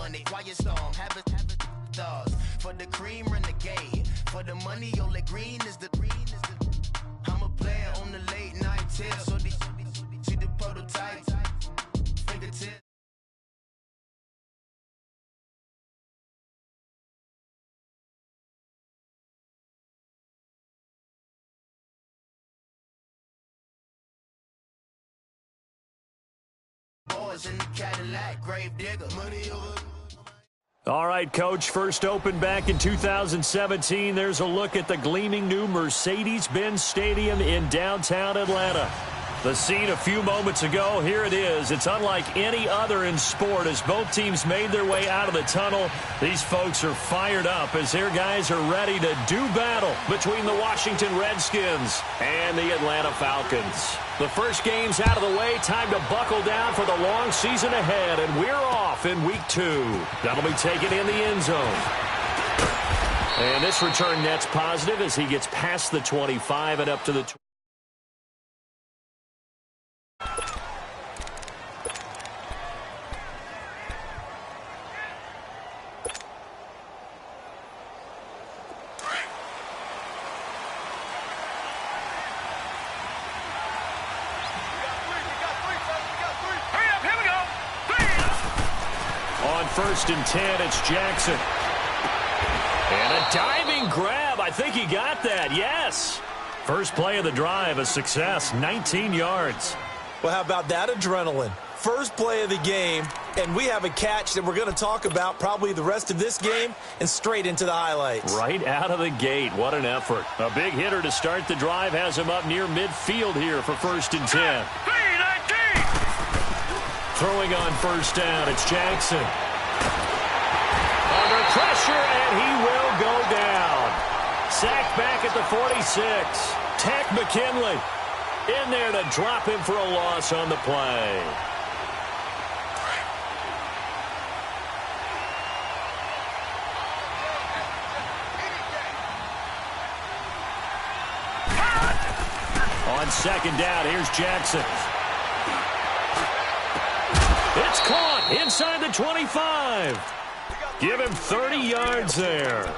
money, quiet storm, have a stars. For the cream, renegade. For the money, only green is the I'm a player on the late night tip, so they see the prototype. Fingertip. Boys in the Cadillac, grave digger, money over. All right, Coach, first opened back in 2017. There's a look at the gleaming new Mercedes-Benz Stadium in downtown Atlanta. The scene a few moments ago, here it is. It's unlike any other in sport as both teams made their way out of the tunnel. These folks are fired up as their guys are ready to do battle between the Washington Redskins and the Atlanta Falcons. The first game's out of the way. Time to buckle down for the long season ahead, and we're off in week 2. That'll be taken in the end zone. And this return net's positive as he gets past the 25 and up to the 20. First and 10, it's Jackson. And a diving grab. I think he got that, yes. First play of the drive, a success, 19 yards. Well, how about that adrenaline? First play of the game, and we have a catch that we're going to talk about probably the rest of this game and straight into the highlights. Right out of the gate, what an effort. A big hitter to start the drive has him up near midfield here for first and 10. Throwing on first down, it's Jackson. Under pressure, and he will go down. Sacked back at the 46. Tech McKinley in there to drop him for a loss on the play. On second down, here's Jackson. It's caught inside the 25. Give him 30 yards there.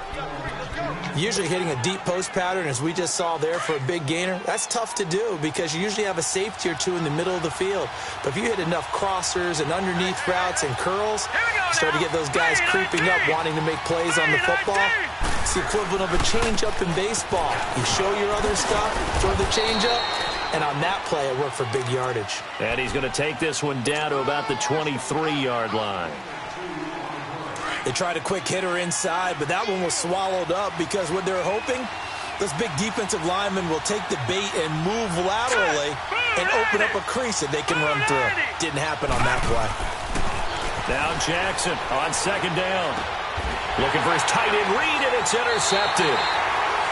Usually hitting a deep post pattern, as we just saw there for a big gainer, that's tough to do because you usually have a safety or two in the middle of the field. But if you hit enough crossers and underneath routes and curls, you start to get those guys creeping up, wanting to make plays on the football. It's the equivalent of a changeup in baseball. You show your other stuff, throw the changeup, and on that play, it worked for big yardage. And he's going to take this one down to about the 23-yard line. They tried a quick hitter inside, but that one was swallowed up because what they're hoping, those big defensive linemen will take the bait and move laterally and open up a crease that they can run through. Didn't happen on that play. Now Jackson on second down. Looking for his tight end read, and it's intercepted.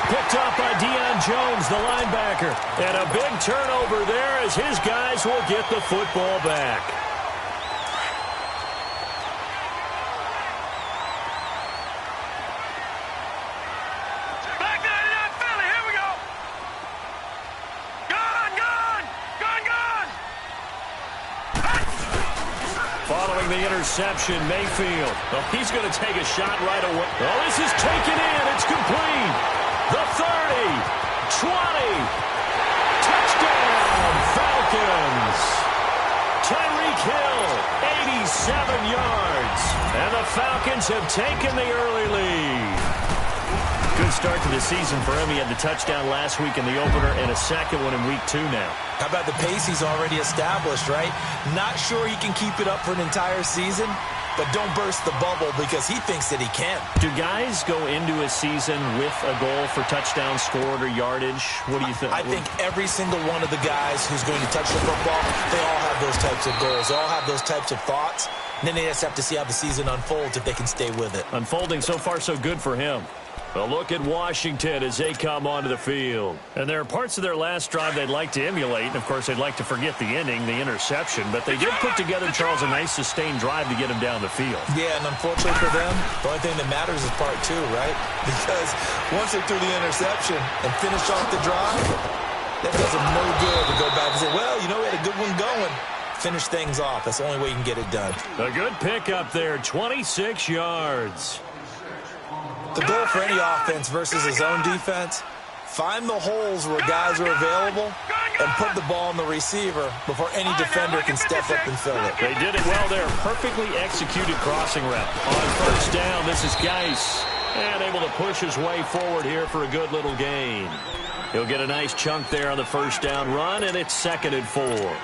Picked up by Deion Jones, the linebacker. And a big turnover there as his guys will get the football back. Following the interception, Mayfield. Oh, he's going to take a shot right away. Oh, this is taken in. It's complete. The 30, 20. Touchdown, Falcons. Tyreek Hill, 87 yards. And the Falcons have taken the early lead. Good start to the season for him. He had the touchdown last week in the opener and a second one in week 2 now. How about the pace he's already established, right? Not sure he can keep it up for an entire season, but don't burst the bubble because he thinks that he can. Do guys go into a season with a goal for touchdown scored or yardage? What do you think? I think every single one of the guys who's going to touch the football, they all have those types of goals. They all have those types of thoughts. And then they just have to see how the season unfolds if they can stay with it. Unfolding so far so good for him. A look at Washington as they come onto the field. And there are parts of their last drive they'd like to emulate. And, of course, they'd like to forget the ending, the interception. But they did put together, Charles, a nice sustained drive to get him down the field. Yeah, and unfortunately for them, the only thing that matters is part 2, right? Because once they threw the interception and finished off the drive, that does them no good to go back and say, well, you know, we had a good one going. finish things off. That's the only way you can get it done. A good pickup there, 26 yards. The goal for any offense versus his own defense, find the holes where guys are available and put the ball on the receiver before any defender can step up and fill it. They did it well there. Perfectly executed crossing route. On first down, this is Geis. And able to push his way forward here for a good little gain. He'll get a nice chunk there on the first down run, and it's 2nd and 4.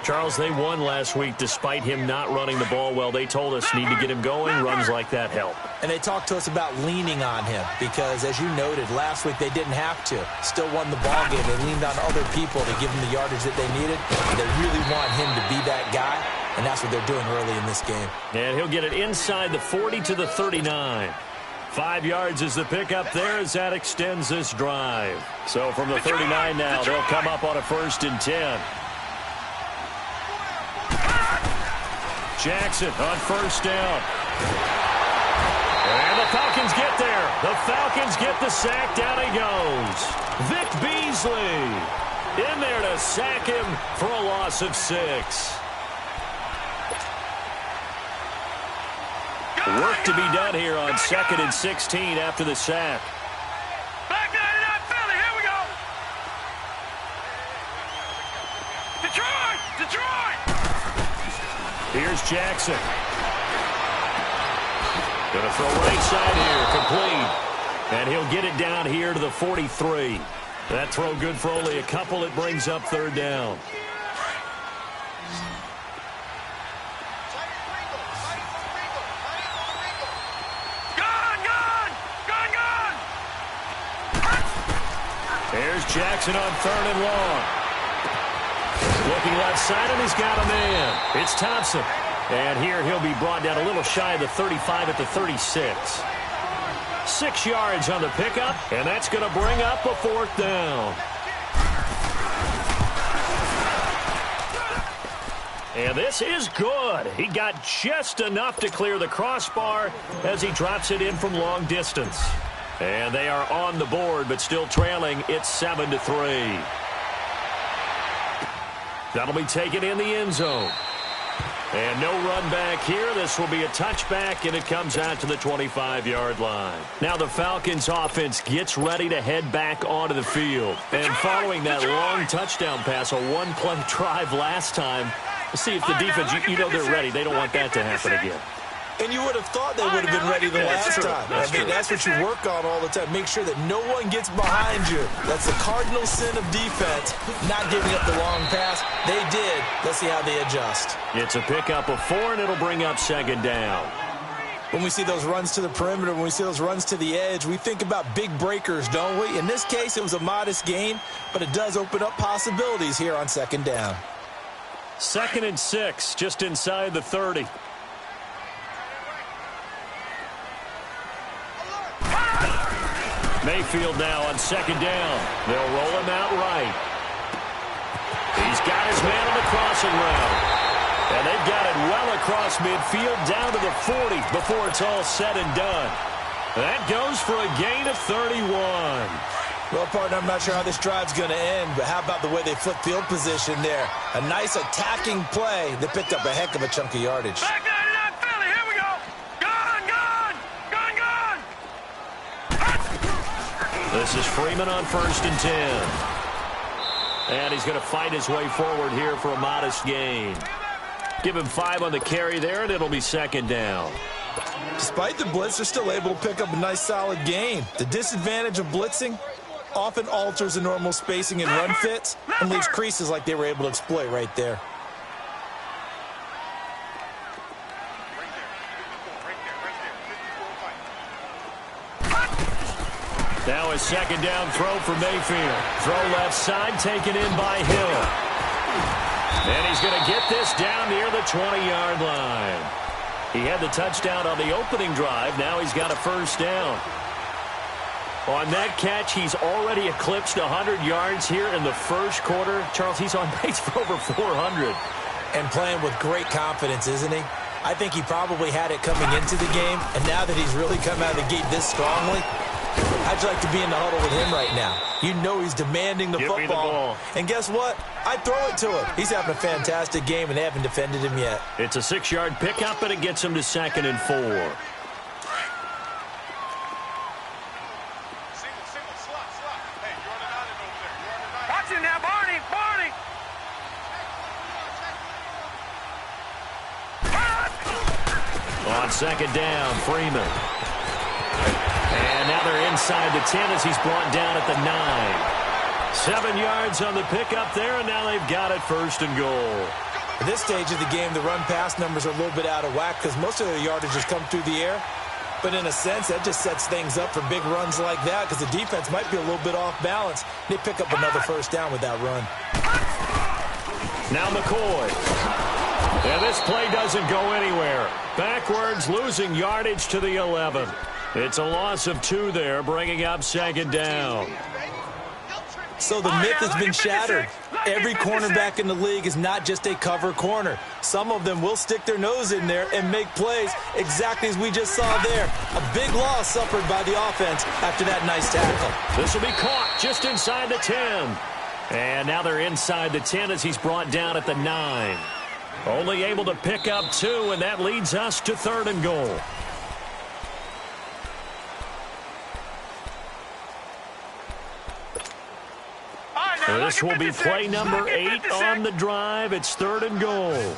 Charles, they won last week despite him not running the ball well. They told us need to get him going. Runs like that help. And they talked to us about leaning on him because, as you noted, last week they didn't have to. Still won the ball game. They leaned on other people to give him the yardage that they needed. They really want him to be that guy, and that's what they're doing early in this game. And he'll get it inside the 40 to the 39. 5 yards is the pickup there as that extends this drive. So from the 39 now, they'll come up on a 1st and 10. Jackson on first down. And the Falcons get there. The Falcons get the sack. Down he goes. Vic Beasley in there to sack him for a loss of 6. Work to be done here on 2nd and 16 after the sack. Back 99 Philly, here we go. Detroit! Here's Jackson. Going to throw right side here, complete. And he'll get it down here to the 43. That throw good for only a couple. It brings up 3rd down. There's Jackson on 3rd and long. Looking left side, and he's got a man. It's Thompson. And here he'll be brought down a little shy of the 35 at the 36. 6 yards on the pickup, and that's going to bring up a 4th down. And this is good. He got just enough to clear the crossbar as he drops it in from long distance. And they are on the board, but still trailing. It's 7-3. That'll be taken in the end zone. And no run back here. This will be a touchback, and it comes out to the 25-yard line. Now the Falcons offense gets ready to head back onto the field. And following that long touchdown pass, a one-play drive last time, see if the defense, you know they're ready. They don't want that to happen again. And you would have thought they would have been ready the last time. That's what you work on all the time. Make sure that no one gets behind you. That's the cardinal sin of defense, not giving up the long pass. They did. Let's see how they adjust. It's a pickup of 4, and it'll bring up 2nd down. When we see those runs to the perimeter, when we see those runs to the edge, we think about big breakers, don't we? In this case, it was a modest gain, but it does open up possibilities here on 2nd down. 2nd and 6, just inside the 30. Mayfield now on 2nd down. They'll roll him out right. He's got his man on the crossing route. And they've got it well across midfield down to the 40 before it's all said and done. That goes for a gain of 31. Well, partner, I'm not sure how this drive's going to end, but how about the way they flip field position there? A nice attacking play that picked up a heck of a chunk of yardage. Back 99 Philly, here we go. Gone. This is Freeman on 1st and 10. And he's going to fight his way forward here for a modest gain. Give him 5 on the carry there, and it'll be 2nd down. Despite the blitz, they're still able to pick up a nice, solid gain. The disadvantage of blitzing often alters the normal spacing and run fits and leaves creases like they were able to exploit right there. Now a 2nd down throw for Mayfield. Throw left side, taken in by Hill. And he's going to get this down near the 20-yard line. He had the touchdown on the opening drive. Now he's got a 1st down. On that catch, he's already eclipsed 100 yards here in the 1st quarter. Charles, he's on pace for over 400. And playing with great confidence, isn't he? I think he probably had it coming into the game, and now that he's really come out of the gate this strongly, How'd you like to be in the huddle with him right now? You know he's demanding the Give me the football. ball. And guess what? I'd throw it to him. He's having a fantastic game, and they haven't defended him yet. It's a 6-yard pickup, and it gets him to 2nd and 4. Watch him now, Barney. Barney. On 2nd down, Freeman. And now they're inside the 10 as he's brought down at the 9. 7 yards on the pickup there, and now they've got it 1st and goal. At this stage of the game, the run-pass numbers are a little bit out of whack because most of their yardage has come through the air. But in a sense, that just sets things up for big runs like that because the defense might be a little bit off balance. They pick up another 1st down with that run. Now McCoy. And this play doesn't go anywhere. Backwards, losing yardage to the 11. It's a loss of 2 there, bringing up 2nd down. So the myth has been shattered. Every cornerback in the league is not just a cover corner. Some of them will stick their nose in there and make plays exactly as we just saw there. A big loss suffered by the offense after that nice tackle. This will be caught just inside the 10. And now they're inside the 10 as he's brought down at the 9. Only able to pick up 2, and that leads us to 3rd and goal. This will be play number 8 on the drive. It's 3rd and goal.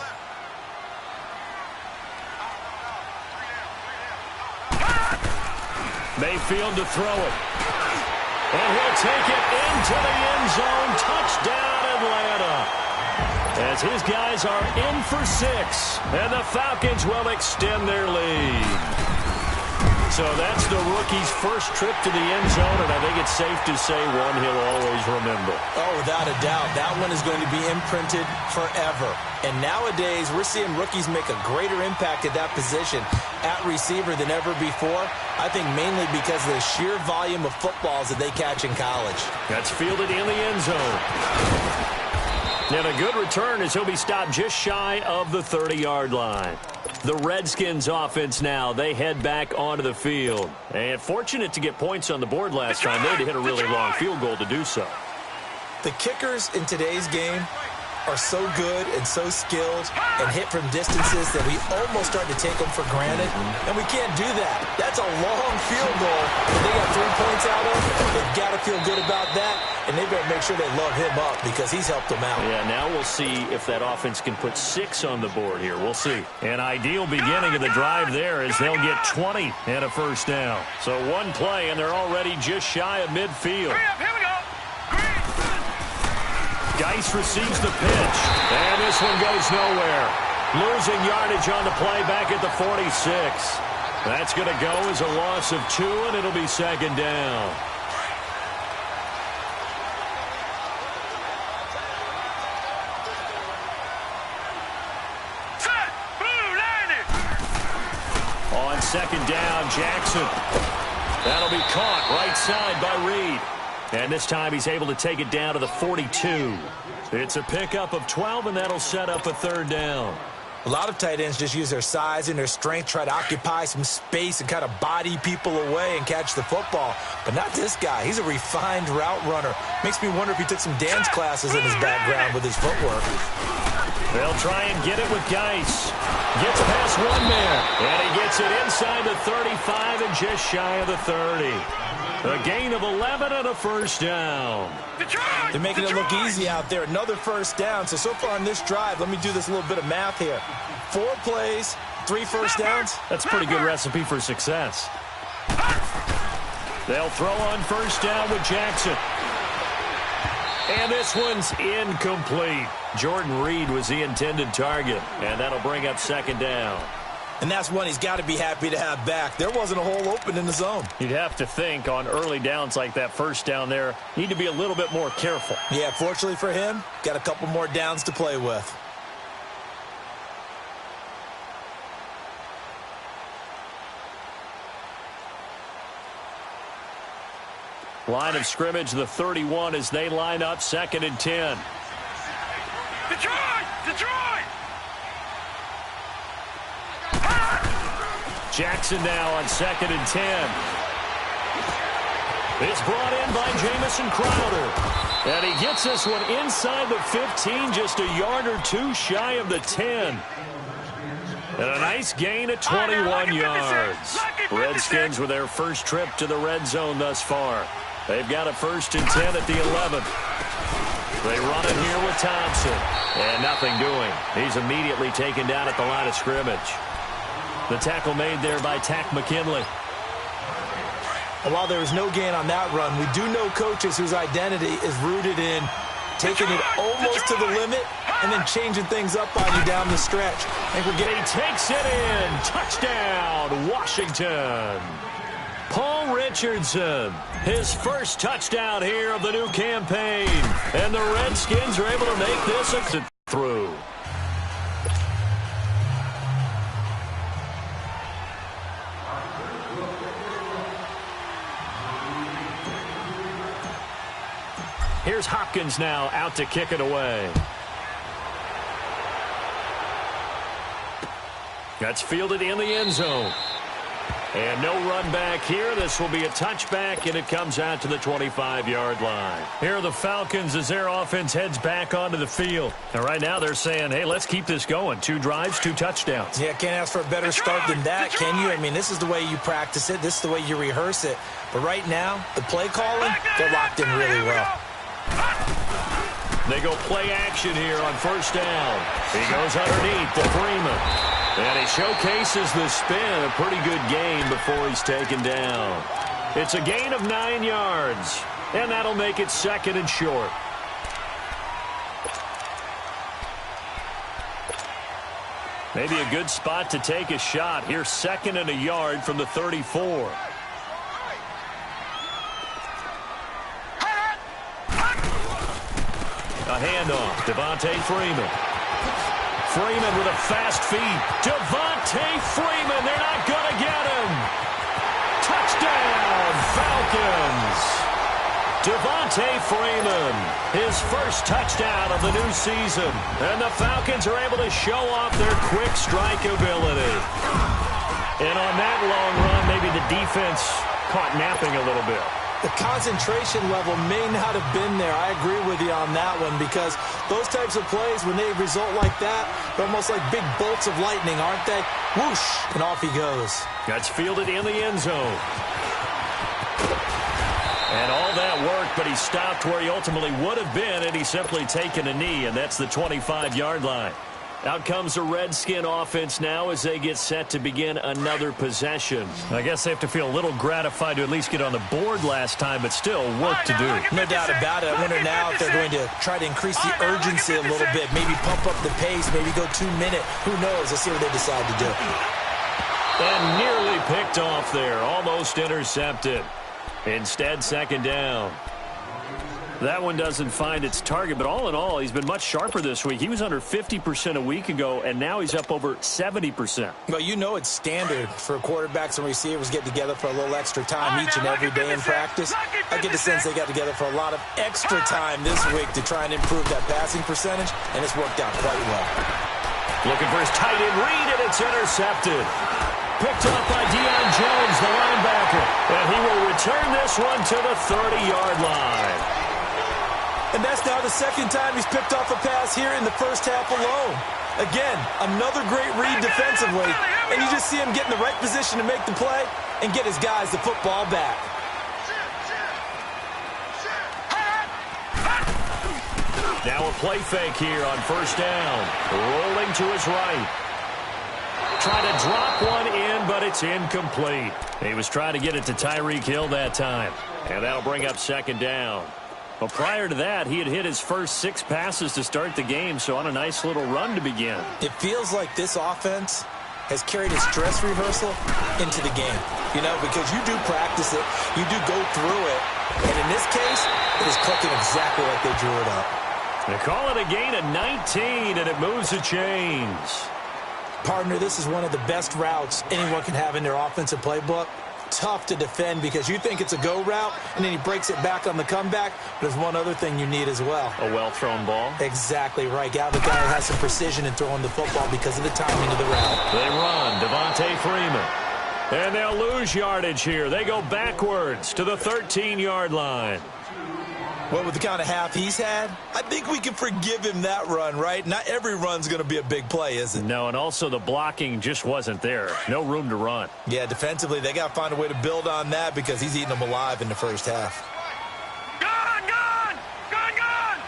Mayfield to throw it. And he'll take it into the end zone. Touchdown, Atlanta. As his guys are in for 6. And the Falcons will extend their lead. So that's the rookie's first trip to the end zone, and I think it's safe to say one he'll always remember. Oh, without a doubt. That one is going to be imprinted forever. And nowadays, we're seeing rookies make a greater impact at that position at receiver than ever before. I think mainly because of the sheer volume of footballs that they catch in college. That's fielded in the end zone. And a good return as he'll be stopped just shy of the 30-yard line. The Redskins offense now, they head back onto the field. And fortunate to get points on the board last time. They had to hit a really long field goal to do so. The kickers in today's game are so good and so skilled and hit from distances that we almost start to take them for granted. And we can't do that. That's a long field goal that they got 3 points out of. They've got to feel good about that, and they better make sure they love him up because he's helped them out. Yeah, now we'll see if that offense can put 6 on the board here. We'll see. An ideal beginning of the drive there as they'll get 20 and a 1st down. So one play, and they're already just shy of midfield. Here we go. Geis receives the pitch, and this one goes nowhere. Losing yardage on the play back at the 46. That's going to go as a loss of 2, and it'll be 2nd down. Set. Blue landed. On 2nd down, Jackson. That'll be caught right side by Reed. And this time he's able to take it down to the 42. It's a pickup of 12, and that'll set up a 3rd down. A lot of tight ends just use their size and their strength, try to occupy some space and kind of body people away and catch the football. But not this guy. He's a refined route runner. Makes me wonder if he took some dance classes in his background with his footwork. They'll try and get it with Geis. Gets past one man, and he gets it inside the 35 and just shy of the 30. A gain of 11 and a 1st down. They're making it look easy out there. Another 1st down. So far on this drive, let me do this little bit of math here. 4 plays, 3 1st downs. That's a pretty good recipe for success. They'll throw on 1st down with Jackson. And this one's incomplete. Jordan Reed was the intended target, and that'll bring up 2nd down. And that's one he's got to be happy to have back. There wasn't a hole open in the zone. You'd have to think on early downs like that 1st down there, need to be a little bit more careful. Yeah, fortunately for him, got a couple more downs to play with. Line of scrimmage, the 31 as they line up 2nd and 10. Detroit! Jackson now on 2nd and 10. It's brought in by Jamison Crowder. And he gets this one inside the 15, just a yard or two shy of the 10. And a nice gain of 21 yards. Redskins with their first trip to the red zone thus far. They've got a 1st and 10 at the 11th. They run it here with Thompson. And nothing doing. He's immediately taken down at the line of scrimmage. The tackle made there by Tack McKinley. And while there was no gain on that run, we do know coaches whose identity is rooted in taking it almost to the limit and then changing things up on you down the stretch. I think he takes it in. Touchdown, Washington. Paul Richardson, his first touchdown here of the new campaign. And the Redskins are able to make this a through. Here's Hopkins now out to kick it away. That's fielded in the end zone. And no run back here. This will be a touchback, and it comes out to the 25-yard line. Here are the Falcons as their offense heads back onto the field. And right now they're saying, hey, let's keep this going. 2 drives, 2 touchdowns. Yeah, can't ask for a better start than that, can you? I mean, this is the way you practice it. This is the way you rehearse it. But right now, the play calling, they're locked in really well. They go play action here on 1st down. He goes underneath to Freeman. And he showcases the spin. A pretty good gain before he's taken down. It's a gain of 9 yards. And that'll make it 2nd and short. Maybe a good spot to take a shot. Here's 2nd and a yard from the 34. A handoff. Devontae Freeman. Freeman with a fast feet. Devontae Freeman. They're not going to get him. Touchdown, Falcons. Devontae Freeman. His first touchdown of the new season. And the Falcons are able to show off their quick strike ability. And on that long run, maybe the defense caught napping a little bit. The concentration level may not have been there. I agree with you on that one because those types of plays, when they result like that, they're almost like big bolts of lightning, aren't they? Whoosh, and off he goes. That's fielded in the end zone. And all that worked, but he stopped where he ultimately would have been, and he's simply taken a knee, and that's the 25-yard line. Out comes the Redskin offense now as they get set to begin another possession. I guess they have to feel a little gratified to at least get on the board last time, but still work to do. No doubt about it. I wonder now if they're going to try to increase the urgency a little bit, maybe pump up the pace, maybe go 2-minute. Who knows? Let's see what they decide to do. And nearly picked off there, almost intercepted. Instead, 2nd down. That one doesn't find its target, but all in all, he's been much sharper this week. He was under 50% a week ago, and now he's up over 70%. Well, you know it's standard for quarterbacks and receivers get together for a little extra time each and every day in practice. I get the sense they got together for a lot of extra time this week to try and improve that passing percentage, and it's worked out quite well. Looking for his tight end read, and it's intercepted. Picked up by Deion Jones, the linebacker, and he will return this one to the 30-yard line. And that's now the 2nd time he's picked off a pass here in the first half alone. Again, another great read defensively, and you just see him get in the right position to make the play and get his guys the football back. Now a play fake here on 1st down. Rolling to his right. Trying to drop one in, but it's incomplete. He was trying to get it to Tyreek Hill that time. And that'll bring up 2nd down. But prior to that, he had hit his first 6 passes to start the game, so on a nice little run to begin. It feels like this offense has carried its dress rehearsal into the game. You know, because you do practice it, you do go through it, and in this case, it is clicking exactly like they drew it up. They call it a gain of 19, and it moves the chains. Partner, this is one of the best routes anyone can have in their offensive playbook. Tough to defend because you think it's a go route, and then he breaks it back on the comeback. There's one other thing you need as well. A well-thrown ball. Exactly right. Got the guy who has some precision in throwing the football because of the timing of the route. They run. Devontae Freeman. And they'll lose yardage here. They go backwards to the 13-yard line. Well, with the kind of half he's had, I think we can forgive him that run, right? Not every run's going to be a big play, is it? No, and also the blocking just wasn't there. No room to run. Yeah, defensively, they got to find a way to build on that because he's eating them alive in the first half. Gun, gun! Gun, gun!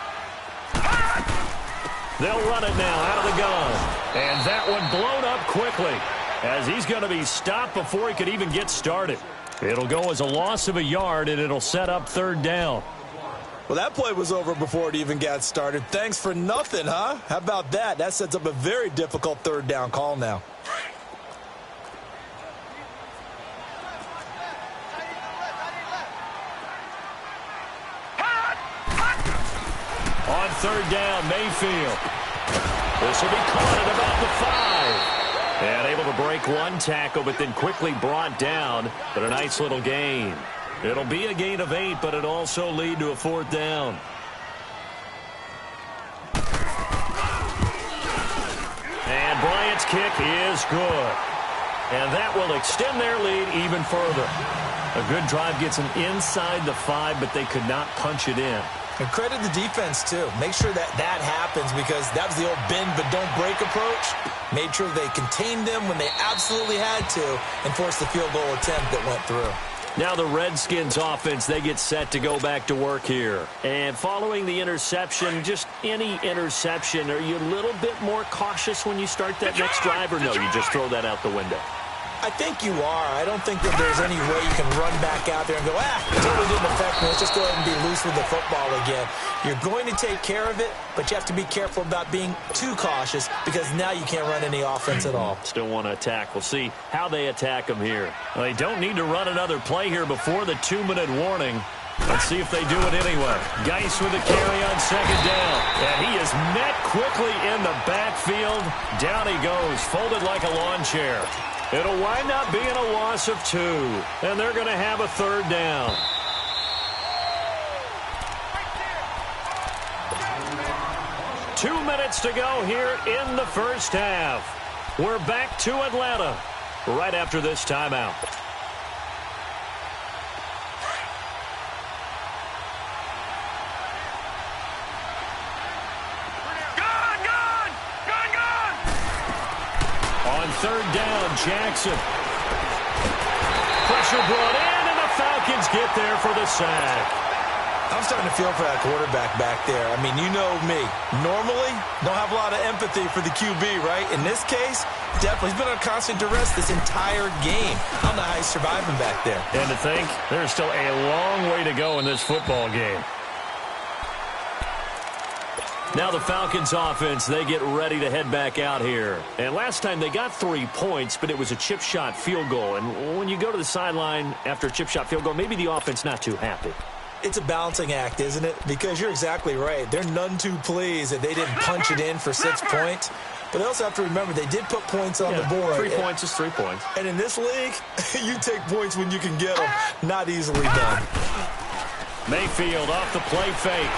They'll run it now out of the gun. And that one blown up quickly as he's going to be stopped before he could even get started. It'll go as a loss of a yard, and it'll set up third down. Well, that play was over before it even got started. Thanks for nothing, huh? How about that? That sets up a very difficult third down call now. On third down, Mayfield. This will be caught at about the 5. And able to break one tackle, but then quickly brought down. But a nice little gain. It'll be a gain of 8, but it'll also lead to a fourth down. And Bryant's kick is good. And that will extend their lead even further. A good drive gets them inside the 5, but they could not punch it in. And credit the defense, too. Make sure that that happens because that was the old bend but don't break approach. Made sure they contained them when they absolutely had to and forced the field goal attempt that went through. Now the Redskins offense, they get set to go back to work here. And following the interception, just any interception, are you a little bit more cautious when you start that next drive, or no, you just throw that out the window? I think you are. I don't think that there's any way you can run back out there and go, it totally didn't affect me. Let's just go ahead and be loose with the football again. You're going to take care of it, but you have to be careful about being too cautious because now you can't run any offense at all. Still want to attack. We'll see how they attack them here. Well, they don't need to run another play here before the 2-minute warning. Let's see if they do it anyway. Geis with a carry on second down. And he is met quickly in the backfield. Down he goes, folded like a lawn chair. It'll wind up being a loss of 2. And they're going to have a third down. Two minutes to go here in the first half. We're back to Atlanta right after this timeout. Third down, Jackson. Pressure brought in, and the Falcons get there for the sack. I'm starting to feel for that quarterback back there. I mean, you know me. Normally, don't have a lot of empathy for the QB, right? In this case, definitely. He's been on constant duress this entire game. I don't know how he's surviving back there. And to think, there's still a long way to go in this football game. Now the Falcons offense, they get ready to head back out here. And last time they got 3 points, but it was a chip shot field goal. And when you go to the sideline after a chip shot field goal, maybe the offense not too happy. It's a balancing act, isn't it? Because you're exactly right. They're none too pleased that they didn't punch it in for 6 points. But they also have to remember they did put points on the board. 3 points is 3 points. And in this league, you take points when you can get them. Not easily done. Mayfield off the play fake.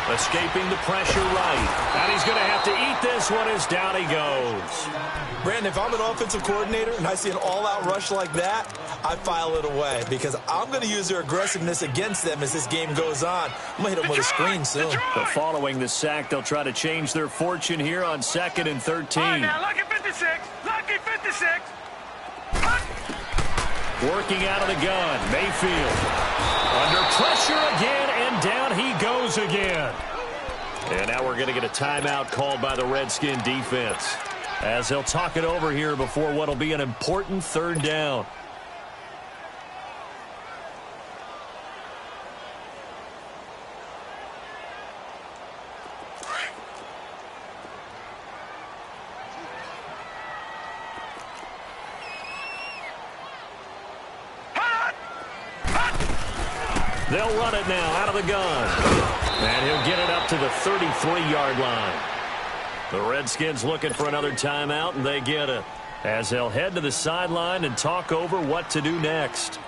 Escaping the pressure right. And he's going to have to eat this one as down he goes. Brandon, if I'm an offensive coordinator and I see an all-out rush like that, I file it away because I'm going to use their aggressiveness against them as this game goes on. I'm going to hit them with a screen soon. But following the sack, they'll try to change their fortune here on 2nd and 13. All right, now, lucky 56. Lucky 56. Working out of the gun, Mayfield. Under pressure again, and down he goes again. And now we're going to get a timeout called by the Redskin defense, as they'll talk it over here before what will be an important third down. They'll run it now out of the gun. And he'll get it up to the 33-yard line. The Redskins looking for another timeout, and they get it, as they'll head to the sideline and talk over what to do next.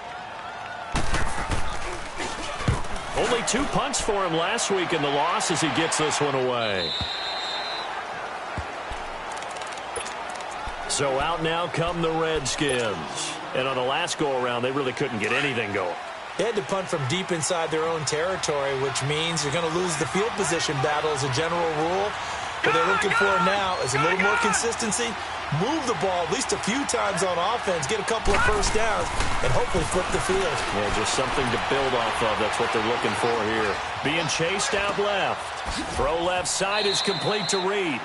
Only 2 punts for him last week in the loss as he gets this one away. So out now come the Redskins. And on the last go-around, they really couldn't get anything going. They had to punt from deep inside their own territory, which means you're going to lose the field position battle as a general rule. What they're looking for now is a little more consistency, move the ball at least a few times on offense, get a couple of first downs, and hopefully flip the field. Yeah, just something to build off of. That's what they're looking for here. Being chased out left. Throw left side is complete to Reed.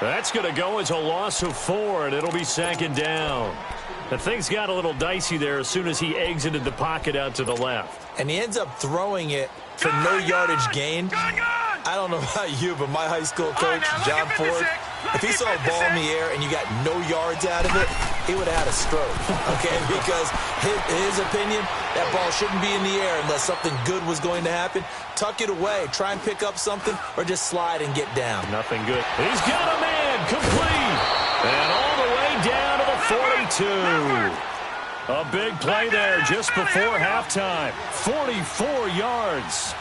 That's going to go as a loss of 4, and it'll be second down. And things got a little dicey there as soon as he exited the pocket out to the left. And he ends up throwing it for no yardage gain. I don't know about you, but my high school coach, John Ford, if he saw a ball in the air and you got no yards out of it, he would have had a stroke, okay? Because his opinion, that ball shouldn't be in the air unless something good was going to happen. Tuck it away, try and pick up something, or just slide and get down. Nothing good. He's got a man, complete. And all the way down to the 42. A big play there just before halftime. 44 yards.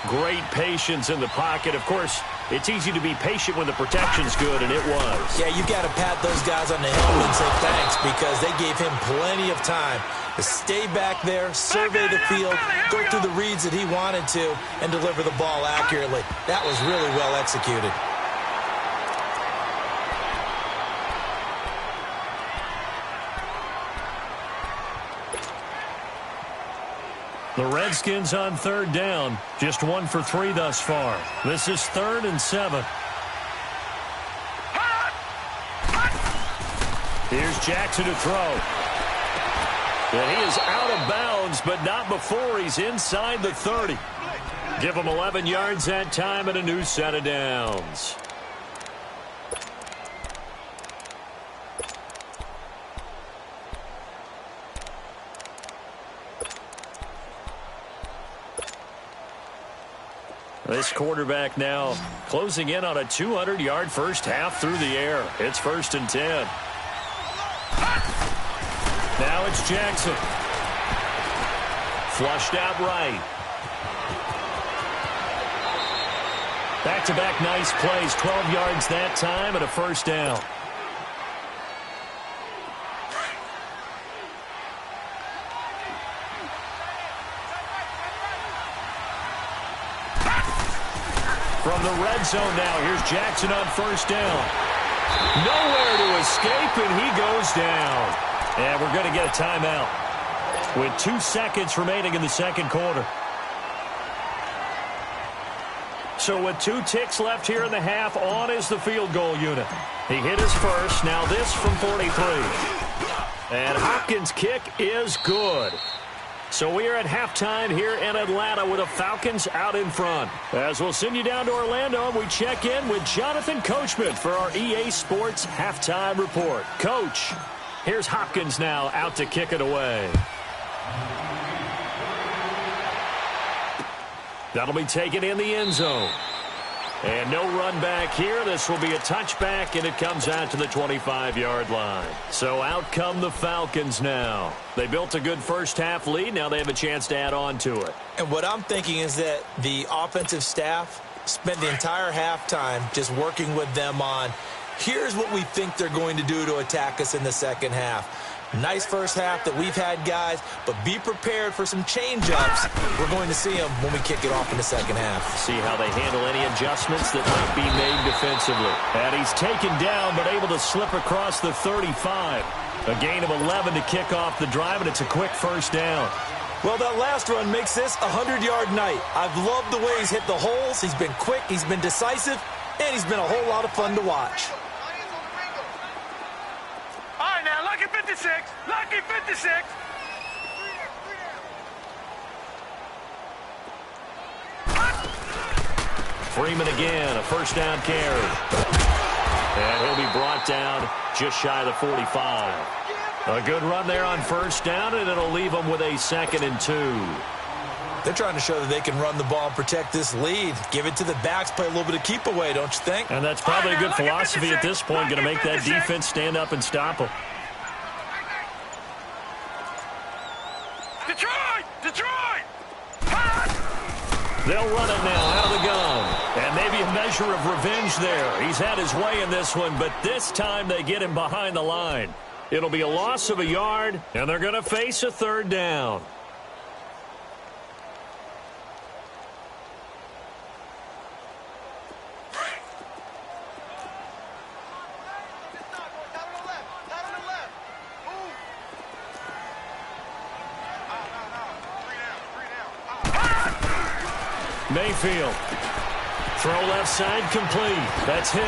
Great patience in the pocket. Of course, it's easy to be patient when the protection's good, and it was. Yeah, you got to pat those guys on the helmet and say thanks because they gave him plenty of time to stay back there, survey the field, go through the reads that he wanted to, and deliver the ball accurately. That was really well executed. The Redskins on third down. Just 1 for 3 thus far. This is 3rd and 7. Here's Jackson to throw. And he is out of bounds, but not before he's inside the 30. Give him 11 yards that time and a new set of downs. This quarterback now closing in on a 200-yard first half through the air. It's 1st and 10. Now it's Jackson. Flushed out right. Back-to-back nice plays. 12 yards that time and a first down. From the red zone now, here's Jackson on first down. Nowhere to escape, and he goes down. And we're going to get a timeout with 2 seconds remaining in the second quarter. So with 2 ticks left here in the half, on is the field goal unit. He hit his first. Now this from 43. And Hopkins' kick is good. So we are at halftime here in Atlanta with the Falcons out in front. As we'll send you down to Orlando, we check in with Jonathan Coachman for our EA Sports Halftime Report. Coach, here's Hopkins now out to kick it away. That'll be taken in the end zone. And no run back here. This will be a touchback, and it comes out to the 25-yard line. So out come the Falcons now. They built a good first half lead. Now they have a chance to add on to it. And what I'm thinking is that the offensive staff spent the entire halftime just working with them on, here's what we think they're going to do to attack us in the second half. Nice first half that we've had, guys, but be prepared for some change-ups. We're going to see them when we kick it off in the second half. See how they handle any adjustments that might be made defensively. And he's taken down, but able to slip across the 35. A gain of 11 to kick off the drive, and it's a quick first down. Well, that last run makes this a 100-yard night. I've loved the way he's hit the holes. He's been quick, he's been decisive, and he's been a whole lot of fun to watch. All right, now, lucky 56. Lucky 56. Freeman again, a first down carry. And he'll be brought down just shy of the 45. A good run there on first down, and it'll leave them with a 2nd and 2. They're trying to show that they can run the ball and protect this lead. Give it to the backs, play a little bit of keep away, don't you think? And that's probably a good philosophy at this point, going to make that defense stand up and stop them. Detroit! They'll run it now out of the gun. And maybe a measure of revenge there. He's had his way in this one, but this time they get him behind the line. It'll be a loss of a yard, and they're going to face a third down. Mayfield. Throw left side complete. That's Hill.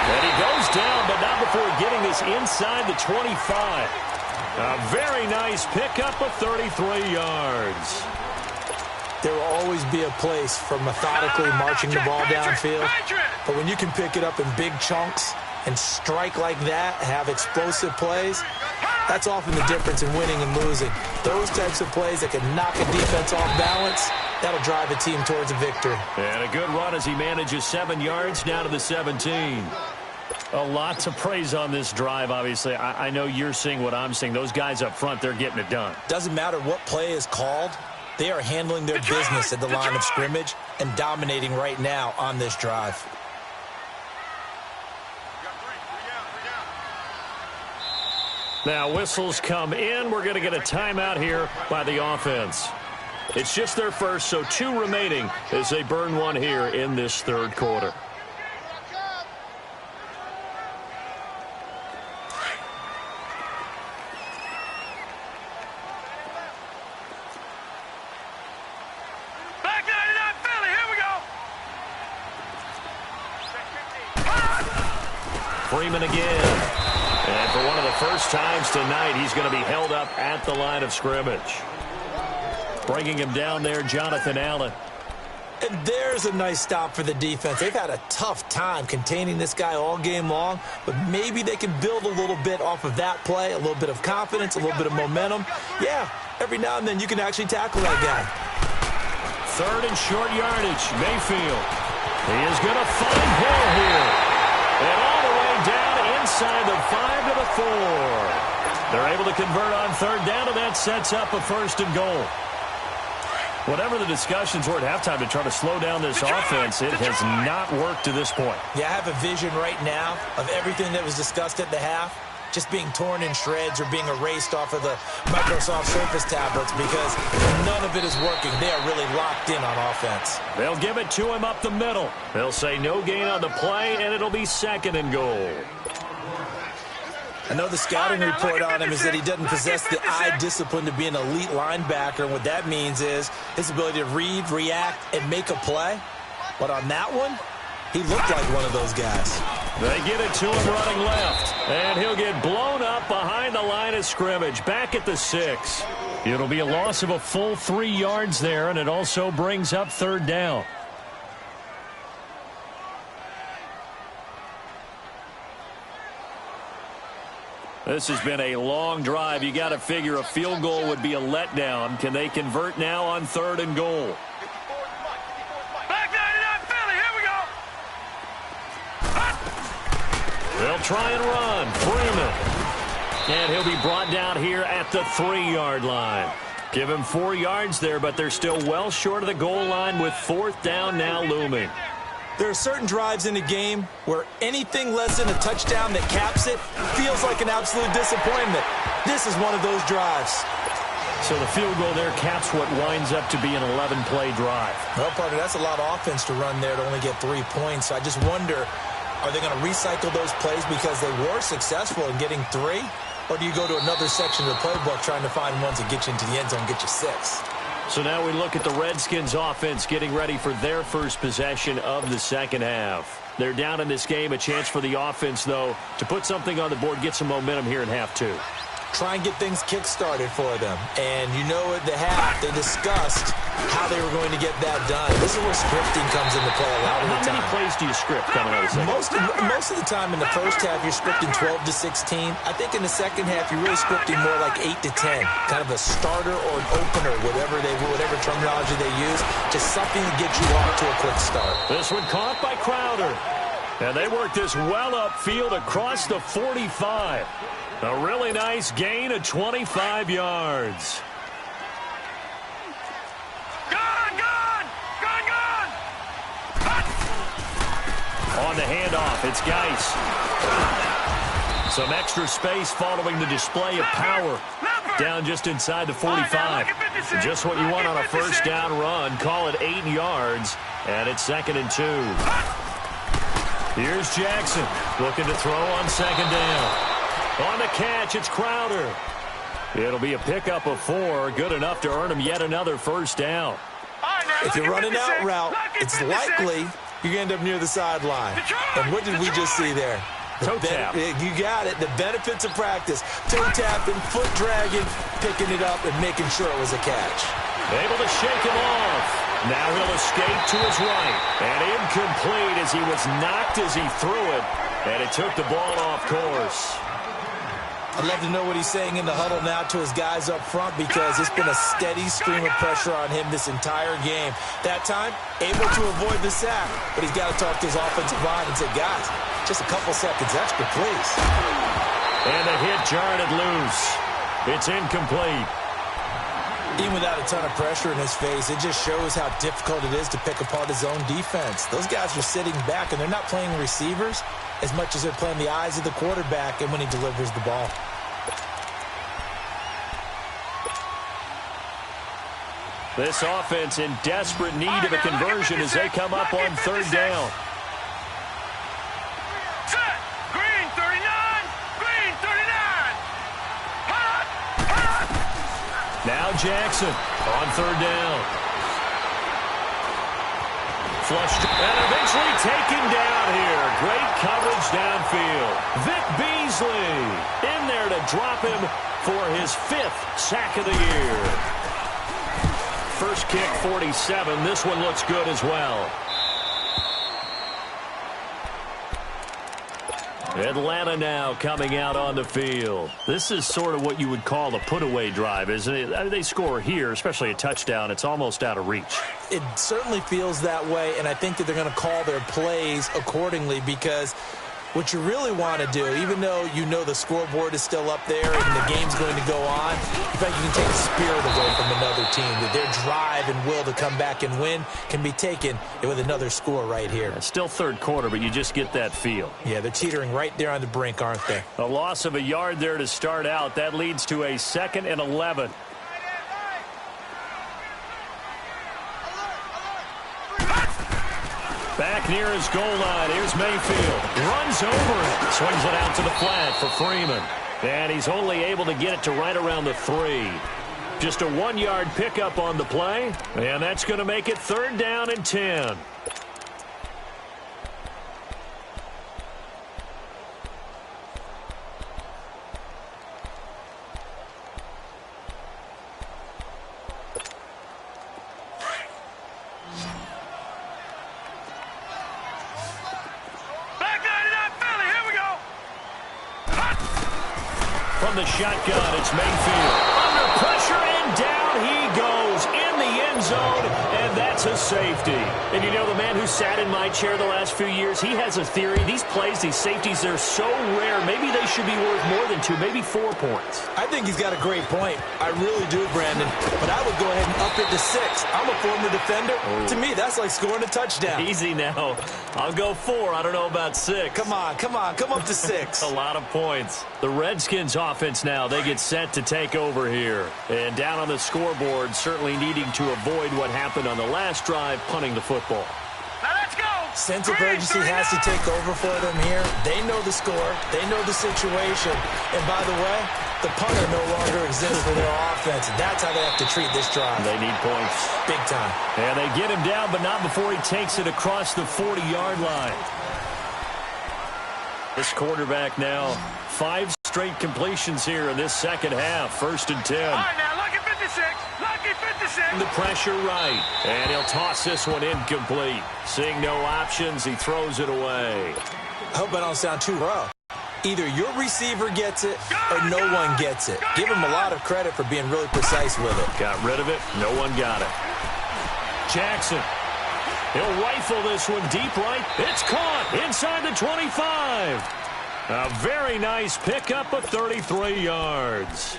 And he goes down, but not before getting this inside the 25. A very nice pickup of 33 yards. There will always be a place for methodically marching the ball downfield. But when you can pick it up in big chunks and strike like that, have explosive plays, that's often the difference in winning and losing. Those types of plays that can knock a defense off balance, that'll drive a team towards a victory. And a good run as he manages 7 yards down to the 17. A lot to praise on this drive, obviously. I know you're seeing what I'm seeing. Those guys up front, they're getting it done. Doesn't matter what play is called. They are handling their business at the line of scrimmage and dominating right now on this drive. Now whistles come in. We're going to get a timeout here by the offense. It's just their first, so 2 remaining as they burn one here in this third quarter. Back 99 Philly, here we go. Freeman again. And for one of the first times tonight, he's going to be held up at the line of scrimmage. Bringing him down there, Jonathan Allen. And there's a nice stop for the defense. They've had a tough time containing this guy all game long, but maybe they can build a little bit off of that play, a little bit of confidence, a little bit of momentum. Yeah, every now and then you can actually tackle that guy. Third and short yardage, Mayfield. He is going to find Hill here. And all the way down inside the 5 to the 4. They're able to convert on third down, and that sets up a first and goal. Whatever the discussions were at halftime to try to slow down this offense, it has not worked to this point. Yeah, I have a vision right now of everything that was discussed at the half just being torn in shreds or being erased off of the Microsoft Surface tablets because none of it is working. They are really locked in on offense. They'll give it to him up the middle. They'll say no gain on the play, and it'll be second and goal. I know the scouting report on him is that he doesn't possess the eye discipline to be an elite linebacker. And what that means is his ability to read, react, and make a play. But on that one, he looked like one of those guys. They get it to him running left. And he'll get blown up behind the line of scrimmage, back at the 6. It'll be a loss of a full 3 yards there, and it also brings up third down. This has been a long drive. You got to figure a field goal would be a letdown. Can they convert now on third and goal? Back 99 Philly, here we go. They'll try and run. Freeman. And he'll be brought down here at the 3-yard line. Give him 4 yards there, but they're still well short of the goal line with fourth down now looming. There are certain drives in a game where anything less than a touchdown that caps it feels like an absolute disappointment. This is one of those drives. So the field goal there caps what winds up to be an 11-play drive. Well, partner, that's a lot of offense to run there to only get 3 points. So I just wonder, are they going to recycle those plays because they were successful in getting 3? Or do you go to another section of the playbook trying to find ones that get you into the end zone and get you 6? So now we look at the Redskins offense getting ready for their first possession of the second half. They're down in this game. A chance for the offense, though, to put something on the board, get some momentum here in half 2. Try and get things kick-started for them. And you know at the half, they discussed how they were going to get that done. This is where scripting comes into play a lot of the time. How many plays do you script coming out of the second? Most of the time in the first half, you're scripting 12 to 16. I think in the second half, you're really scripting more like 8 to 10. Kind of a starter or an opener, whatever terminology they use. Just something to get you off to a quick start. This one caught by Crowder. And they work this well upfield across the 45. A really nice gain of 25 yards. Gone! Gone! Gone! Gone! on the handoff. It's Geis. Some extra space following the display of power. Down just inside the 45. Just what you want on a first down run. Call it 8 yards. And it's 2nd and 2. Here's Jackson looking to throw on 2nd down. On the catch, it's Crowder. It'll be a pickup of 4. Good enough to earn him yet another first down. If you're running out route, it's likely you're going to end up near the sideline. And what did we just see there? Toe tap. You got it. The benefits of practice. Toe tapping, foot dragging, picking it up, and making sure it was a catch. Able to shake him off. Now he'll escape to his right. And incomplete as he was knocked as he threw it. And it took the ball off course. I'd love to know what he's saying in the huddle now to his guys up front, because it's been a steady stream of pressure on him this entire game. That time, able to avoid the sack, but he's got to talk to his offensive line and say, guys, just a couple seconds extra, please. And the hit jarred it loose. It's incomplete. Even without a ton of pressure in his face, it just shows how difficult it is to pick apart his own defense. Those guys are sitting back, and they're not playing receivers as much as they're playing the eyes of the quarterback and when he delivers the ball. This offense in desperate need of a conversion as they come up on 3rd down. Set. Green 39. Green 39. Hot. Now Jackson on 3rd down. Flushed and eventually taken down here. Great coverage downfield. Vic Beasley in there to drop him for his 5th sack of the year. First kick, 47. This one looks good as well. Atlanta now coming out on the field. This is sort of what you would call a put-away drive, isn't it? I mean, they score here, especially a touchdown. It's almost out of reach. It certainly feels that way, and I think that they're going to call their plays accordingly, because what you really want to do, even though you know the scoreboard is still up there and the game's going to go on, in fact, you can take the spirit away from another team, that their drive and will to come back and win can be taken with another score right here. It's still 3rd quarter, but you just get that feel. Yeah, they're teetering right there on the brink, aren't they? A loss of a yard there to start out. That leads to a 2nd and 11. Back near his goal line. Here's Mayfield. Runs over it. Swings it out to the flat for Freeman. And he's only able to get it to right around the 3. Just a 1-yard pickup on the play. And that's going to make it 3rd down and 10. From the shotgun, it's Mayfield. Under pressure, and down he goes in the end zone, and that's a safety. And you know, the man who sat in my chair the last few years, he has a theory. These plays, these safeties, they're so rare. Maybe they should be worth more than 2, maybe 4 points. I think he's got a great point. I really do, Brandon. But I would go ahead and up it to 6. I'm a former defender. Oh. To me, that's like scoring a touchdown. Easy now. I'll go 4. I don't know about 6. Come on. Come up to 6. A lot of points. The Redskins offense now, they get set to take over here. And down on the scoreboard, certainly needing to avoid what happened on the last drive, punting the football. Now let's go. Sense of urgency has to take over for them here. They know the score. They know the situation. And by the way, the punter no longer exists for their offense. That's how they have to treat this drive. They need points. Big time. And they get him down, but not before he takes it across the 40-yard line. This quarterback now, 5 straight completions here in this second half. 1st and 10. All right, now, lucky 56. Lucky 56. The pressure right. And he'll toss this one incomplete. Seeing no options, he throws it away. I hope I don't sound too rough. Either your receiver gets it or no one gets it. Give him a lot of credit for being really precise with it. Got rid of it. No one got it. Jackson. He'll rifle this one deep right. It's caught inside the 25. A very nice pickup of 33 yards.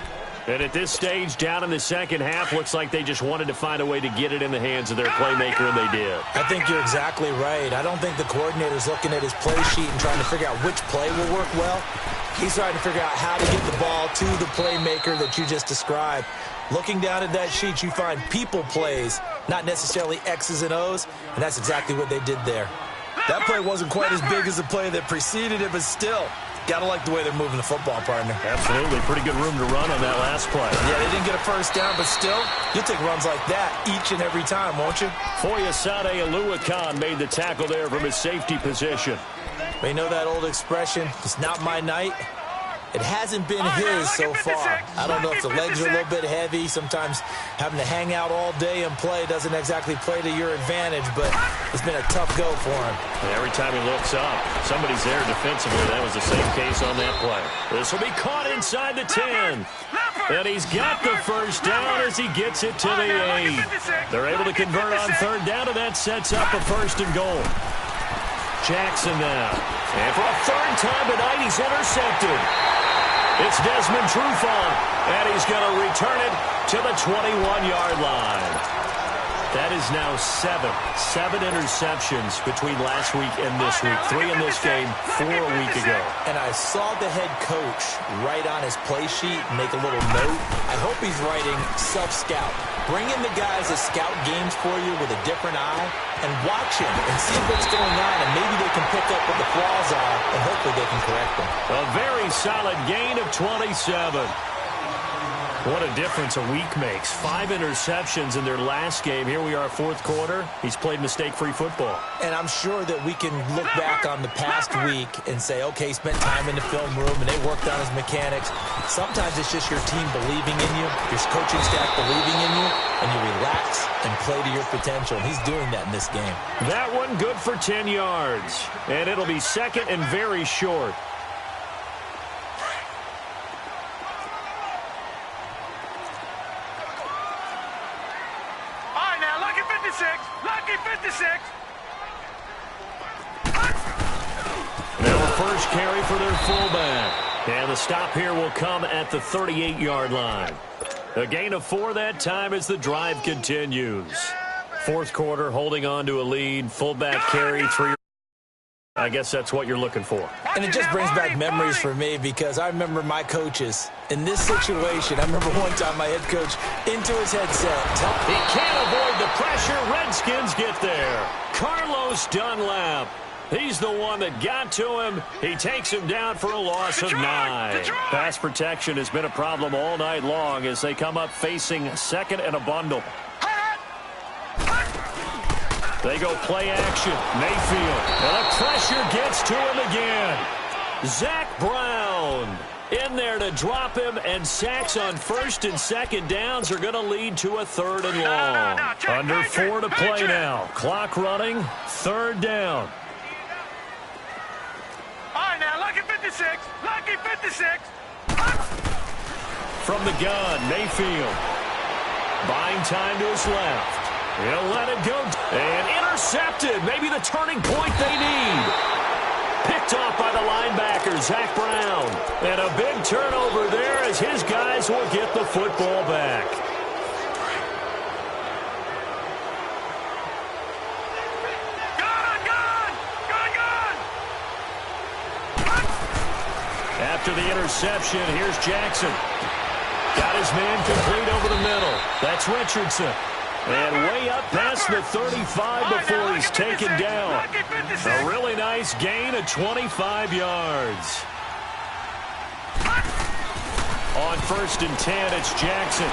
And at this stage, down in the second half, looks like they just wanted to find a way to get it in the hands of their playmaker, and they did. I think you're exactly right. I don't think the coordinator's looking at his play sheet and trying to figure out which play will work well. He's trying to figure out how to get the ball to the playmaker that you just described. Looking down at that sheet, you find people plays, not necessarily X's and O's, and that's exactly what they did there. That play wasn't quite as big as the play that preceded it, but still, got to like the way they're moving the football, partner. Absolutely. Pretty good room to run on that last play. Yeah, they didn't get a first down, but still, you'll take runs like that each and every time, won't you? Foyesade Aluakan made the tackle there from his safety position. But you know that old expression, it's not my night. It hasn't been his so far. I don't know if the legs are a little bit heavy. Sometimes having to hang out all day and play doesn't exactly play to your advantage, but it's been a tough go for him. And every time he looks up, somebody's there defensively. That was the same case on that play. This will be caught inside the 10. And he's got the first down as he gets it to the 8. They're able to convert on third down, and that sets up a 1st and goal. Jackson now. And for a third time tonight, he's intercepted. It's Desmond Trufant, and he's going to return it to the 21-yard line. That is now 7 interceptions between last week and this week. 3 in this game, 4 a week ago. And I saw the head coach write on his play sheet, make a little note. I hope he's writing self-scout. Bring in the guys that scout games for you with a different eye and watch him and see what's going on, and maybe they can pick up what the flaws are, and hopefully they can correct them. A very solid gain of 27. What a difference a week makes. 5 interceptions in their last game. Here we are, 4th quarter. He's played mistake-free football. And I'm sure that we can look back on the past week and say, okay, he spent time in the film room and they worked on his mechanics. Sometimes it's just your team believing in you, your coaching staff believing in you, and you relax and play to your potential. And he's doing that in this game. That one good for 10 yards. And it'll be 2nd and very short. Lucky 56. Now a first carry for their fullback. And the stop here will come at the 38-yard line. A gain of 4 that time as the drive continues. 4th quarter, holding on to a lead. Fullback carry, 3. I guess that's what you're looking for. And it just brings back memories for me because I remember my coaches in this situation. I remember one time my head coach into his headset. He can't avoid the pressure. Redskins get there. Carlos Dunlap. He's the one that got to him. He takes him down for a loss of 9. Pass protection has been a problem all night long as they come up facing 2nd and a bundle. They go play action. Mayfield. And the pressure gets to him again. Zach Brown in there to drop him, and sacks on 1st and 2nd downs are going to lead to a 3rd and long. Under 4 to play now. Clock running. 3rd down. All right, now, lucky 56. Lucky 56. From the gun, Mayfield. Buying time to his left. He'll let it go. And intercepted. Maybe the turning point they need. Picked off by the linebacker, Zach Brown. And a big turnover there as his guys will get the football back. After the interception, here's Jackson. Got his man complete over the middle. That's Richardson. And way up past the 35 before he's taken down. A really nice gain of 25 yards. On 1st and 10, it's Jackson.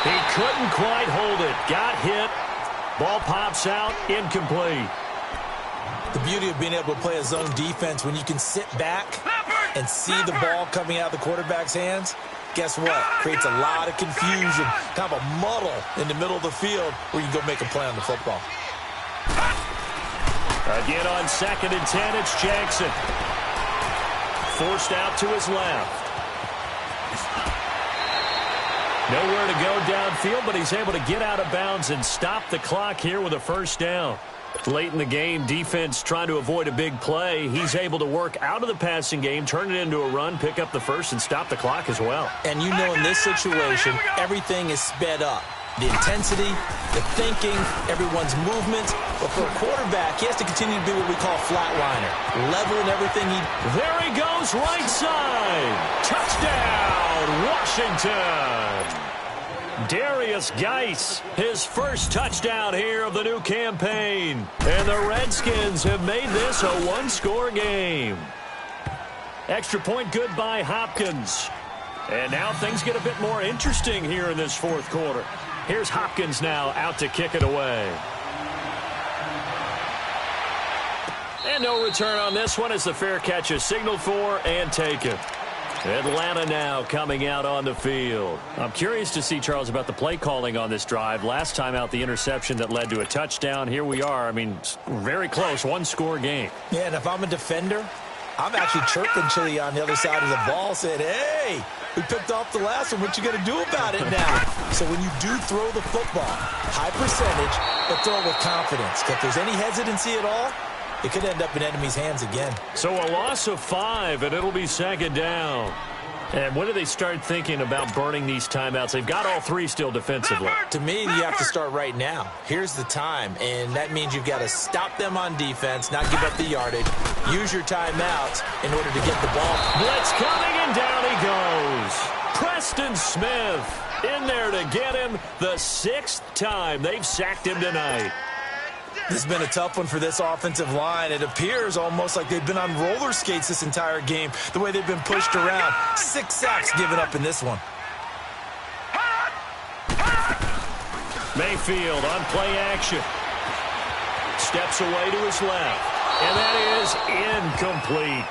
He couldn't quite hold it. Got hit. Ball pops out. Incomplete. The beauty of being able to play a zone defense when you can sit back and see the ball coming out of the quarterback's hands. Guess what? Creates a lot of confusion, kind of a muddle in the middle of the field where you can go make a play on the football. Again on 2nd and 10, it's Jackson. Forced out to his left. Nowhere to go downfield, but he's able to get out of bounds and stop the clock here with a 1st down. Late in the game, defense trying to avoid a big play. He's able to work out of the passing game, turn it into a run, pick up the first, and stop the clock as well. And you know in this situation, everything is sped up. The intensity, the thinking, everyone's movement. But for a quarterback, he has to continue to be what we call flatliner. Level in everything he... There he goes, right side. Touchdown, Washington. Darius Geis, his first touchdown here of the new campaign. And the Redskins have made this a one-score game. Extra point good by Hopkins. And now things get a bit more interesting here in this fourth quarter. Here's Hopkins now out to kick it away. And no return on this one as the fair catch is signaled for and taken. Atlanta now coming out on the field. I'm curious to see, Charles, about the play calling on this drive. Last time out, the interception that led to a touchdown. Here we are. I mean, very close, one-score game. Yeah, and if I'm a defender, I'm actually chirping Chili on the other side of the ball, saying, hey, we picked off the last one. What you going to do about it now? So when you do throw the football, high percentage, but throw it with confidence. If there's any hesitancy at all, it could end up in enemy's hands again. So a loss of 5, and it'll be second down. And when do they start thinking about burning these timeouts? They've got all 3 still defensively. To me, you have to start right now. Here's the time, and that means you've got to stop them on defense, not give up the yardage, use your timeouts in order to get the ball. Blitz coming, and down he goes. Preston Smith in there to get him the 6th time they've sacked him tonight. This has been a tough one for this offensive line. It appears almost like they've been on roller skates this entire game, the way they've been pushed around. 6 sacks given up in this one. Mayfield on play action. Steps away to his left. And that is incomplete.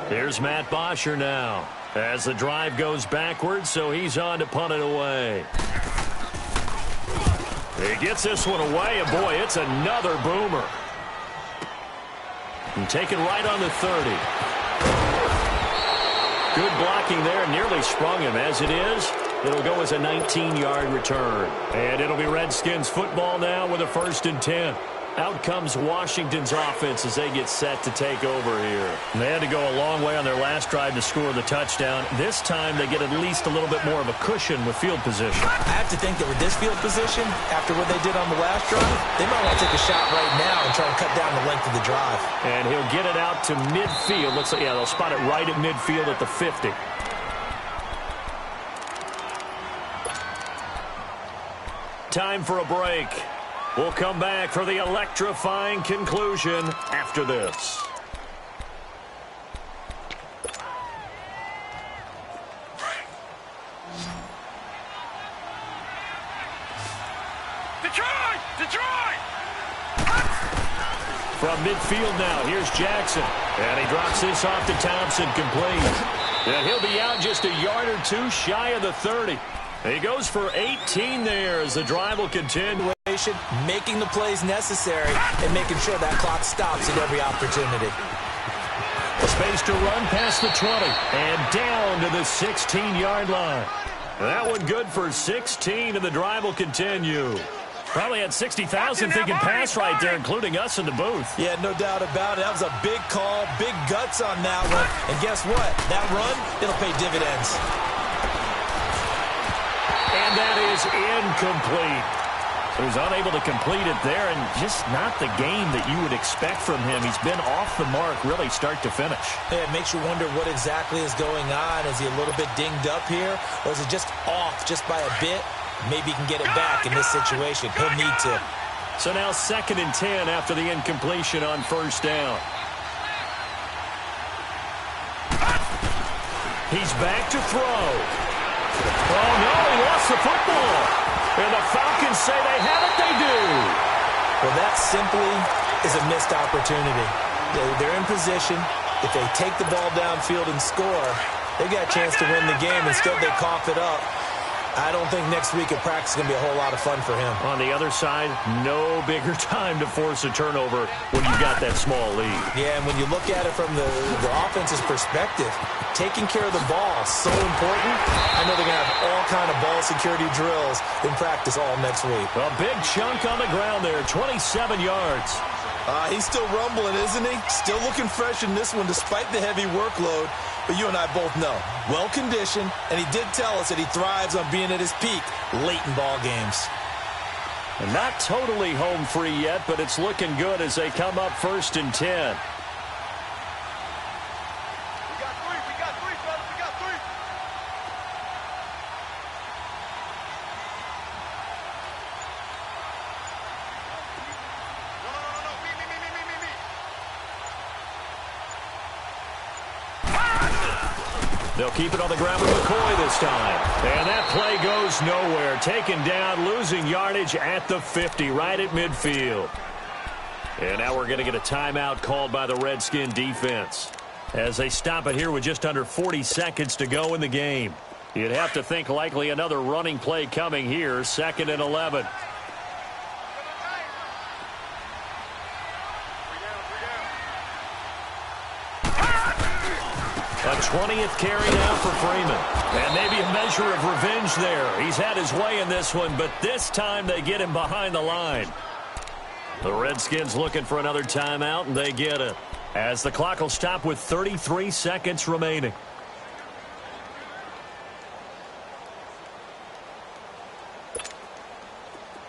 Here's Matt Bosher now as the drive goes backwards, so he's on to punt it away. He gets this one away, and boy, it's another boomer. And taken right on the 30. Good blocking there, nearly sprung him. As it is, it'll go as a 19-yard return. And it'll be Redskins football now with a 1st and 10. Out comes Washington's offense as they get set to take over here. And they had to go a long way on their last drive to score the touchdown. This time they get at least a little bit more of a cushion with field position. I have to think that with this field position, after what they did on the last drive, they might want to take a shot right now and try and cut down the length of the drive. And he'll get it out to midfield. Looks like, yeah, they'll spot it right at midfield at the 50. Time for a break. We'll come back for the electrifying conclusion after this. Detroit! Detroit! From midfield now, here's Jackson. And he drops this off to Thompson, complete. And he'll be out just a yard or 2 shy of the 30. He goes for 18 there as the drive will continue. Making the plays necessary and making sure that clock stops at every opportunity. Space to run past the 20 and down to the 16-yard line. That one good for 16, and the drive will continue. Probably had 60,000 thinking pass right there, including us in the booth. Yeah, no doubt about it. That was a big call, big guts on that one. And guess what? That run, it'll pay dividends. And that is incomplete. He was unable to complete it there, and just not the game that you would expect from him. He's been off the mark, really, start to finish. Yeah, it makes you wonder what exactly is going on. Is he a little bit dinged up here, or is it just off just by a bit? Maybe he can get it back in this situation. He'll need to. So now 2nd and 10 after the incompletion on 1st down. He's back to throw. Oh, no, he lost the football. And the Falcons say they have it, they do. Well, that simply is a missed opportunity. They're in position. If they take the ball downfield and score, they've got a chance to win the game. Instead, they cough it up. I don't think next week at practice is going to be a whole lot of fun for him. On the other side, no bigger time to force a turnover when you've got that small lead. Yeah, and when you look at it from the offense's perspective, taking care of the ball is so important. I know they're going to have all kind of ball security drills in practice all next week. A big chunk on the ground there, 27 yards. He's still rumbling, isn't he? Still looking fresh in this one despite the heavy workload. But you and I both know, well-conditioned, and he did tell us that he thrives on being at his peak late in ball games. And not totally home free yet, but it's looking good as they come up 1st and 10. They'll keep it on the ground with McCoy this time. And that play goes nowhere. Taken down, losing yardage at the 50, right at midfield. And now we're going to get a timeout called by the Redskin defense as they stop it here with just under 40 seconds to go in the game. You'd have to think likely another running play coming here, 2nd and 11. A 20th carry now for Freeman. And maybe a measure of revenge there. He's had his way in this one, but this time they get him behind the line. The Redskins looking for another timeout, and they get it. As the clock will stop with 33 seconds remaining.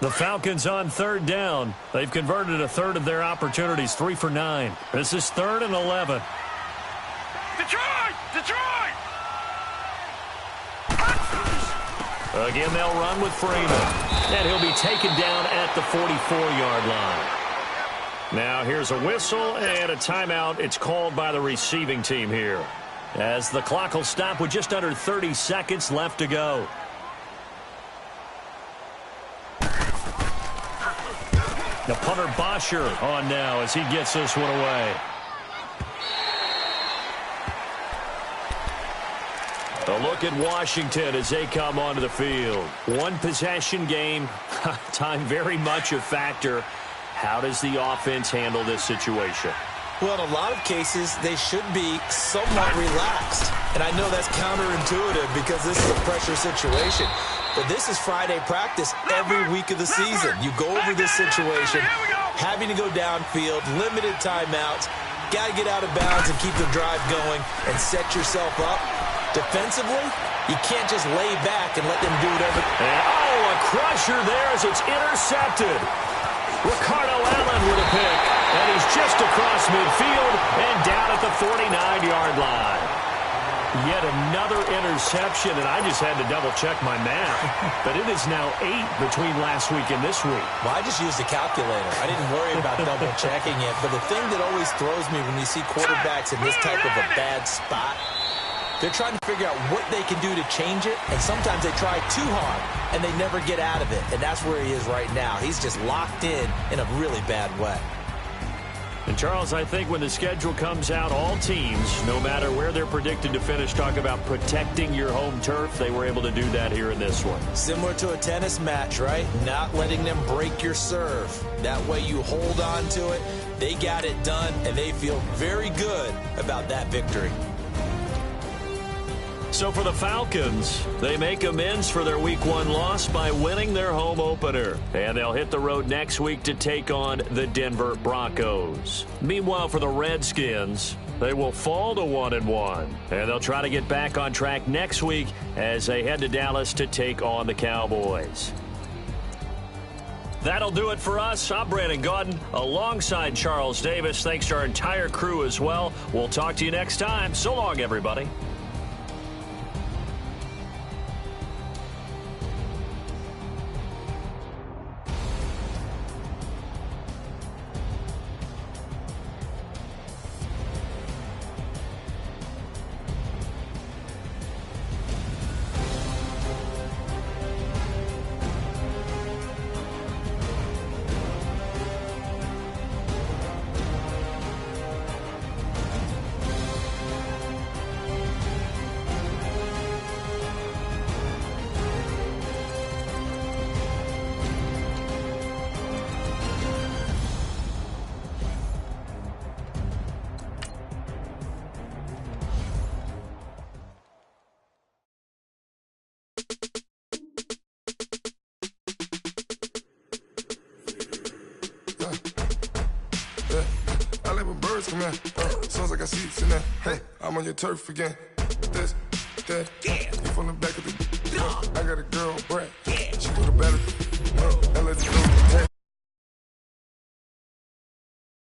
The Falcons on 3rd down. They've converted a third of their opportunities, 3 for 9. This is 3rd and 11. Detroit! Detroit! Again, they'll run with Freeman. And he'll be taken down at the 44-yard line. Now here's a whistle and a timeout. It's called by the receiving team here, as the clock will stop with just under 30 seconds left to go. The punter Bosher on now as he gets this one away. A look at Washington as they come onto the field. One possession game. Time very much a factor. How does the offense handle this situation? Well, in a lot of cases, they should be somewhat relaxed. And I know that's counterintuitive because this is a pressure situation. But this is Friday practice every week of the season. You go over this situation, having to go downfield, limited timeouts, got to get out of bounds and keep the drive going and set yourself up. Defensively, you can't just lay back and let them do whatever. And, a crusher there as it's intercepted. Ricardo Allen with a pick. And he's just across midfield and down at the 49-yard line. Yet another interception, and I just had to double-check my math. But it is now 8 between last week and this week. Well, I just used a calculator. I didn't worry about double-checking it. But the thing that always throws me when you see quarterbacks in this type of a bad spot, they're trying to figure out what they can do to change it, and sometimes they try too hard, and they never get out of it. And that's where he is right now. He's just locked in a really bad way. And, Charles, I think when the schedule comes out, all teams, no matter where they're predicted to finish, talk about protecting your home turf. They were able to do that here in this one. Similar to a tennis match, right? Not letting them break your serve. That way you hold on to it. They got it done, and they feel very good about that victory. So for the Falcons, they make amends for their Week 1 loss by winning their home opener. And they'll hit the road next week to take on the Denver Broncos. Meanwhile, for the Redskins, they will fall to 1-1. And they'll try to get back on track next week as they head to Dallas to take on the Cowboys. That'll do it for us. I'm Brandon Gaudin alongside Charles Davis. Thanks to our entire crew as well. We'll talk to you next time. So long, everybody. come here. Sounds like I see it in there. Hey, I'm on your turf again. This, that, you from the back of the. I got a girl, Brad. She do the better. And let it go.